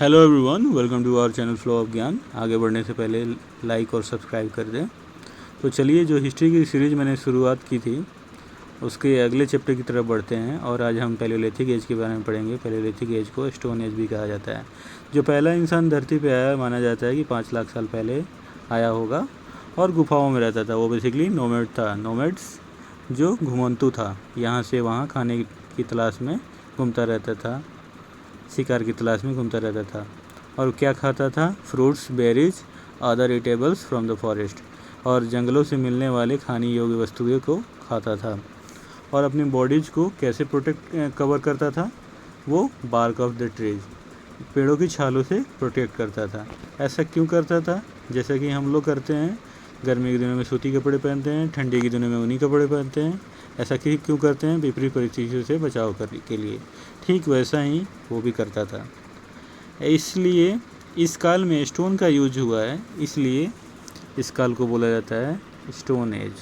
Hello everyone, welcome to our channel flow of Gyan. आगे बढ़ने से पहले लाइक और सब्सक्राइब कर दें। तो चलिए, जो हिस्ट्री की सीरीज़ मैंने शुरुआत की थी उसके अगले चैप्टर की तरफ बढ़ते हैं और आज हम पैलियोलिथिक एज के बारे में पढ़ेंगे। पैलियोलिथिक एज को स्टोन एज भी कहा जाता है। जो पहला इंसान धरती पर आया माना जाता है कि 5 लाख साल पहले आया होगा और गुफाओं में रहता था। वो बेसिकली नोमैड था। नोमैड्स जो घुमंतु था, यहाँ से वहाँ खाने की तलाश में घूमता रहता था, शिकार की तलाश में घूमता रहता था। और क्या खाता था? Fruits, berries, other eatables from the forest, और जंगलों से मिलने वाले खाने योग्य वस्तुओं को खाता था। और अपनी बॉडीज को कैसे कवर करता था? वो बार्क ऑफ द ट्रीज, पेड़ों की छालों से प्रोटेक्ट करता था। ऐसा क्यों करता था? जैसा कि हम लोग करते हैं, गर्मी के दिनों में सूती कपड़े पहनते हैं, ठंडी के दिनों में ऊनी कपड़े पहनते हैं। ऐसा क्यों करते हैं? विपरीत परिस्थितियों से बचाव करने के लिए। ठीक वैसा ही वो भी करता था। इसलिए इस काल में स्टोन का यूज हुआ है, इसलिए इस काल को बोला जाता है stone age.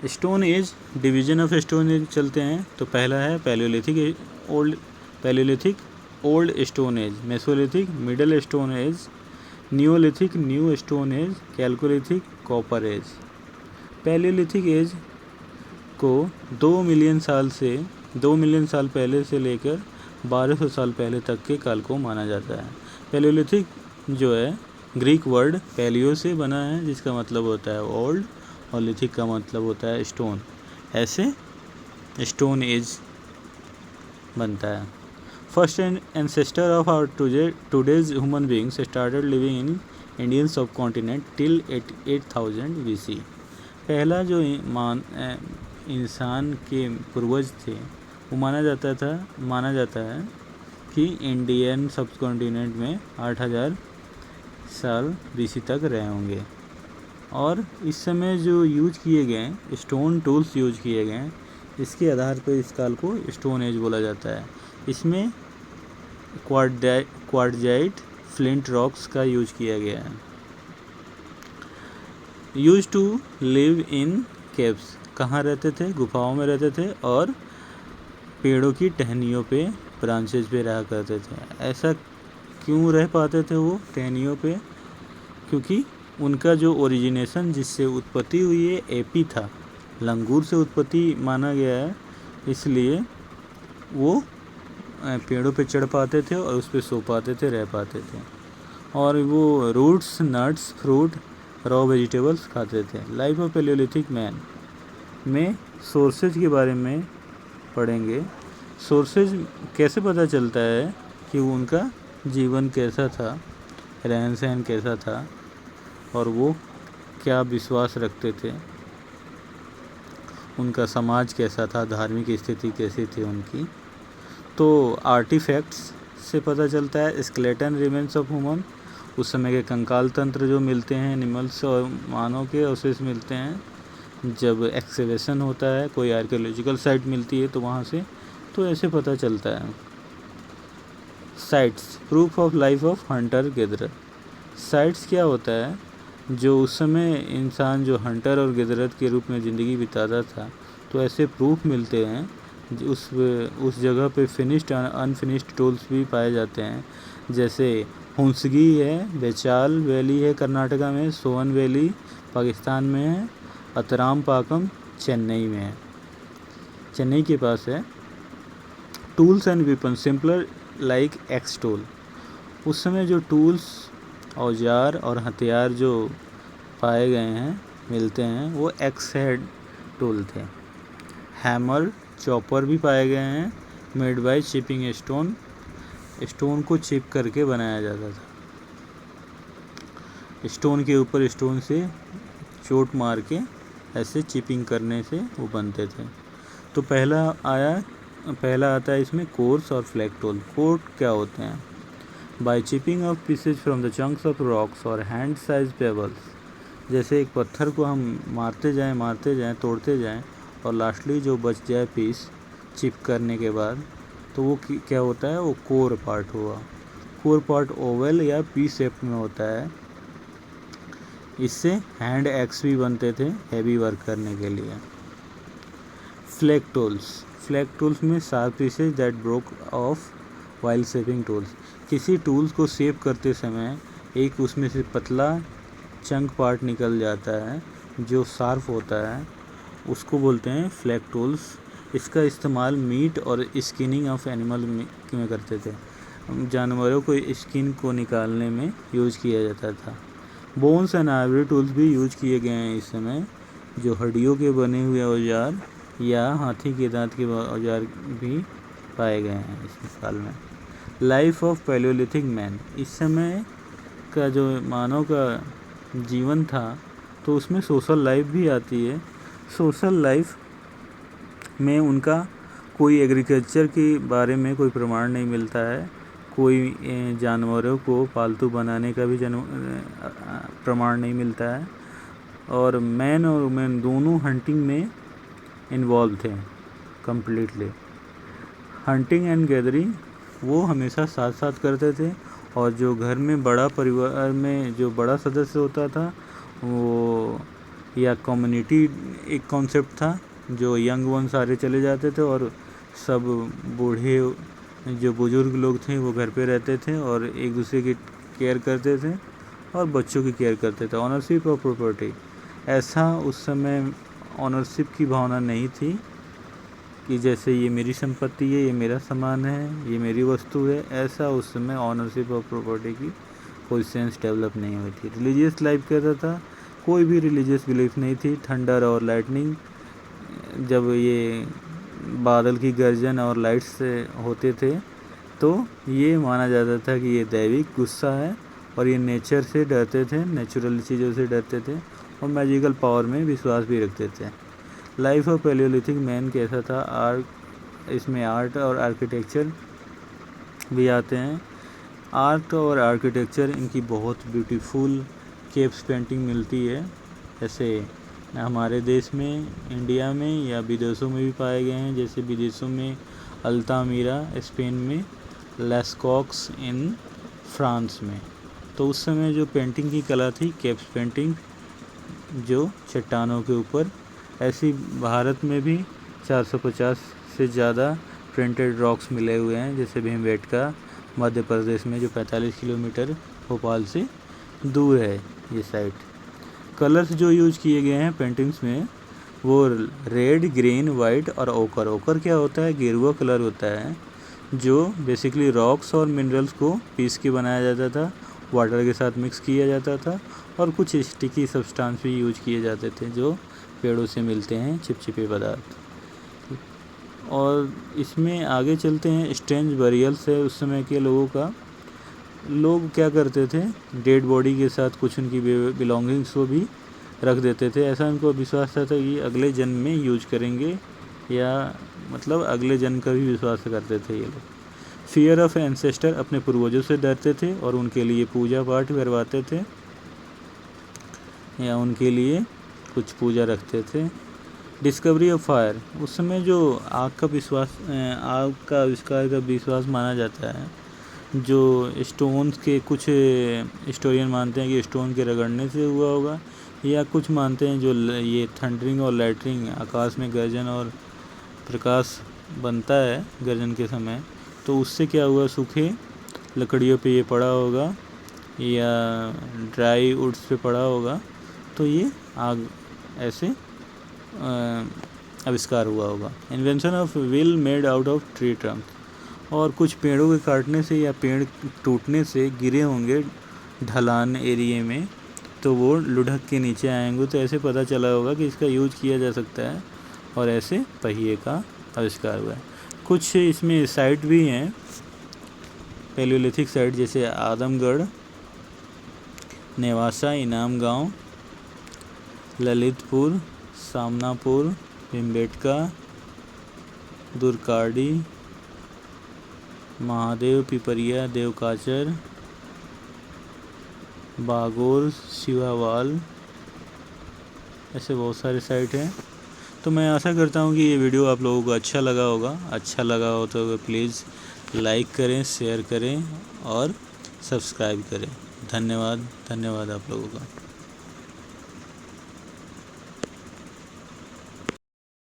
Stone age, division of stone age चलते हैं। तो पहला है palaeolithic old stone age, mesolithic middle stone age, neolithic new stone age, chalcolithic copper age. Palaeolithic age को 2 मिलियन साल पहले से लेकर 1200 साल पहले तक के काल को माना जाता है। पैलियोलिथिक जो है ग्रीक वर्ड पैलियो से बना है, जिसका मतलब होता है ओल्ड, और लिथिक का मतलब होता है स्टोन। ऐसे स्टोन एज बनता है। First ancestor of our today's human beings started living in Indian subcontinent till 8000 BC। पहला जो इंसान के पूर्वज थे वो माना जाता है कि इंडियन सब कॉन्टिनेंट में 8000 साल BC तक रहे होंगे। और इस समय जो यूज किए गए स्टोन टूल्स यूज किए गए, इसके आधार पर इस काल को स्टोन एज बोला जाता है। इसमें क्वार्टजाइट फ्लिंट रॉक्स का यूज किया गया है। Use to live in caves, कहाँ रहते थे? गुफाओं में रहते थे और पेड़ों की टहनियों पे, ब्रांचेज पे रहा करते थे। ऐसा क्यों रह पाते थे वो टहनियों पे? क्योंकि उनका जो ओरिजिनेशन, जिससे उत्पत्ति हुई है, एपी था, लंगूर से उत्पत्ति माना गया है। इसलिए वो पेड़ों पे चढ़ पाते थे और उस पर सो पाते थे, रह पाते थे। और वो roots, nuts, fruit, raw vegetables खाते थे। लाइफ ऑफ पैलियोलिथिक मैन में सोर्सेज के बारे में पढ़ेंगे। सोर्सेज कैसे पता चलता है कि उनका जीवन कैसा था, रहन सहन कैसा था, और वो क्या विश्वास रखते थे, उनका समाज कैसा था, धार्मिक स्थिति कैसी थी उनकी। तो आर्टिफैक्ट्स से पता चलता है। स्केलेटन रिमेन्स ऑफ ह्यूमन, उस समय के कंकाल तंत्र जो मिलते हैं एनिमल्स और मानव के, अवशेष मिलते हैं। जब एक्सकेवेशन होता है, कोई आर्कियोलॉजिकल साइट मिलती है तो वहाँ से, तो ऐसे पता चलता है। Sites, proof of life of hunter gatherer. Sites क्या होता है? जो उस समय इंसान जो हंटर और गेदरर के रूप में ज़िंदगी बिताता था, तो ऐसे प्रूफ मिलते हैं। उस जगह पे फिनिश्ड अनफिनिश्ड टूल्स भी पाए जाते हैं। जैसे हुंसगी है, बेचाल वैली है कर्नाटका में, सोवन वैली पाकिस्तान में है, अतरामपाकम चेन्नई में है, चेन्नई के पास है। Tools and weapon simpler like x tool. उस समय जो टूल्स, औजार और हथियार जो पाए गए हैं, मिलते हैं, वो एक्स हेड टूल थे। हैमर, चॉपर भी पाए गए हैं। Made by chipping stone, stone को चिप करके बनाया जाता था। स्टोन के ऊपर स्टोन से चोट मार के ऐसे चिपिंग करने से वो बनते थे। तो पहला आता है इसमें कोर्स और फ्लैग टूल। कोर्स क्या होते हैं? By chipping off pieces from the chunks of rocks और हैंड साइज पेबल्स। जैसे एक पत्थर को हम मारते जाएं, तोड़ते जाएं, और लास्टली जो बच जाए पीस चिप करने के बाद, तो वो क्या होता है? वो कोर पार्ट हुआ। कोर पार्ट ओवल या पी शेप में होता है। इससे हैंड एक्स भी बनते थे हैवी वर्क करने के लिए। फ्लैग टूल्स में sharp pieces that broke of while shaping tools, किसी टूल्स को शेप करते समय एक उसमें से पतला चंक पार्ट निकल जाता है जो शार्प होता है, उसको बोलते हैं फ्लैग टूल्स। इसका इस्तेमाल मीट और स्किनिंग ऑफ एनिमल में करते थे, जानवरों को स्किन को निकालने में यूज़ किया जाता था। बोन्स एंड आइवरी टूल्स भी यूज किए गए हैं इस समय, जो हड्डियों के बने हुए औजार या हाथी के दांत के औजार भी पाए गए हैं इस साल में। लाइफ ऑफ पैलियोलिथिक मैन, इस समय का जो मानव का जीवन था तो उसमें सोशल लाइफ भी आती है। सोशल लाइफ में उनका कोई एग्रीकल्चर के बारे में कोई प्रमाण नहीं मिलता है, कोई जानवरों को पालतू बनाने का भी प्रमाण नहीं मिलता है, और मैन और वुमेन दोनों हंटिंग में इन्वॉल्व थे कम्प्लीटली। हंटिंग एंड गैदरिंग वो हमेशा साथ साथ करते थे, और जो घर में बड़ा परिवार में जो बड़ा सदस्य होता था वो या कम्युनिटी एक कॉन्सेप्ट था, जो यंग वन सारे चले जाते थे और सब बूढ़े जो बुज़ुर्ग लोग थे वो घर पे रहते थे और एक दूसरे की केयर करते थे और बच्चों की केयर करते थे। ऑनरशिप ऑफ प्रॉपर्टी, ऐसा उस समय ऑनरशिप की भावना नहीं थी कि जैसे ये मेरी संपत्ति है, ये मेरा सामान है, ये मेरी वस्तु है, ऐसा उस समय ऑनरशिप ऑफ प्रॉपर्टी की कोई सेंस डेवलप नहीं हुई थी। रिलीजियस लाइफ कहता था, कोई भी रिलीजियस बिलीफ नहीं थी। थंडर और लाइटनिंग, जब ये बादल की गर्जन और लाइट्स से होते थे तो ये माना जाता था कि ये दैविक गुस्सा है, और ये नेचर से डरते थे, नेचुरल चीज़ों से डरते थे और मैजिकल पावर में विश्वास भी रखते थे। लाइफ ऑफ पैलियोलिथिक मैन कैसा था, इसमें आर्ट और आर्किटेक्चर भी आते हैं। आर्ट और आर्किटेक्चर इनकी बहुत ब्यूटीफुल केव्स पेंटिंग मिलती है, जैसे हमारे देश में, इंडिया में या विदेशों में भी पाए गए हैं। जैसे विदेशों में अल्तामीरा स्पेन में, लेस्कॉक्स इन फ्रांस में। तो उस समय जो पेंटिंग की कला थी, केव्स पेंटिंग, जो चट्टानों के ऊपर, ऐसी भारत में भी 450 से ज़्यादा प्रिंटेड रॉक्स मिले हुए हैं, जैसे भीमबेटका मध्य प्रदेश में, जो 45 किलोमीटर भोपाल से दूर है ये साइट। कलर्स जो यूज किए गए हैं पेंटिंग्स में वो रेड, ग्रीन, वाइट और ओकर। ओकर क्या होता है, गेरुआ कलर होता है, जो बेसिकली रॉक्स और मिनरल्स को पीस के बनाया जाता था, वाटर के साथ मिक्स किया जाता था, और कुछ स्टिकी सब्सटेंस भी यूज किए जाते थे जो पेड़ों से मिलते हैं, चिपचिपे पदार्थ। और इसमें आगे चलते हैं, स्ट्रेंज बरियल्स है उस समय के लोगों का। लोग क्या करते थे, डेड बॉडी के साथ कुछ उनकी बिलोंगिंग्स को भी रख देते थे। ऐसा उनको विश्वास था कि अगले जन्म में यूज करेंगे, या मतलब अगले जन्म का भी विश्वास करते थे ये लोग। फियर ऑफ एंसेस्टर, अपने पूर्वजों से डरते थे और उनके लिए पूजा पाठ करवाते थे या उनके लिए कुछ पूजा रखते थे। डिस्कवरी ऑफ फायर, उस समय जो आग का आविष्कार का विश्वास माना जाता है, जो स्टोन्स के, कुछ हिस्टोरियन मानते हैं कि स्टोन के रगड़ने से हुआ होगा, या कुछ मानते हैं जो ये थंडरिंग और लाइटनिंग, आकाश में गर्जन और प्रकाश बनता है गर्जन के समय, तो उससे क्या हुआ, सूखे लकड़ियों पे ये पड़ा होगा या ड्राई वुड्स पे पड़ा होगा, तो ये आग ऐसे आविष्कार हुआ होगा। Invention of wheel made out of tree trunk, और कुछ पेड़ों के काटने से या पेड़ टूटने से गिरे होंगे ढलान एरिया में, तो वो लुढ़क के नीचे आएंगे, तो ऐसे पता चला होगा कि इसका यूज किया जा सकता है, और ऐसे पहिए का आविष्कार हुआ है। कुछ इसमें साइट भी हैं पैलियोलिथिक साइट, जैसे आदमगढ़, नेवासा, इनाम गांव, ललितपुर, सामनापुर, भीमबेटका, दुर्काड़ी, महादेव, पिपरिया, देवकाचर, बागोर, शिवावाल, ऐसे बहुत सारे साइट हैं। तो मैं आशा करता हूँ कि ये वीडियो आप लोगों को अच्छा लगा होगा। अच्छा लगा हो तो प्लीज़ लाइक करें, शेयर करें और सब्सक्राइब करें। धन्यवाद आप लोगों का।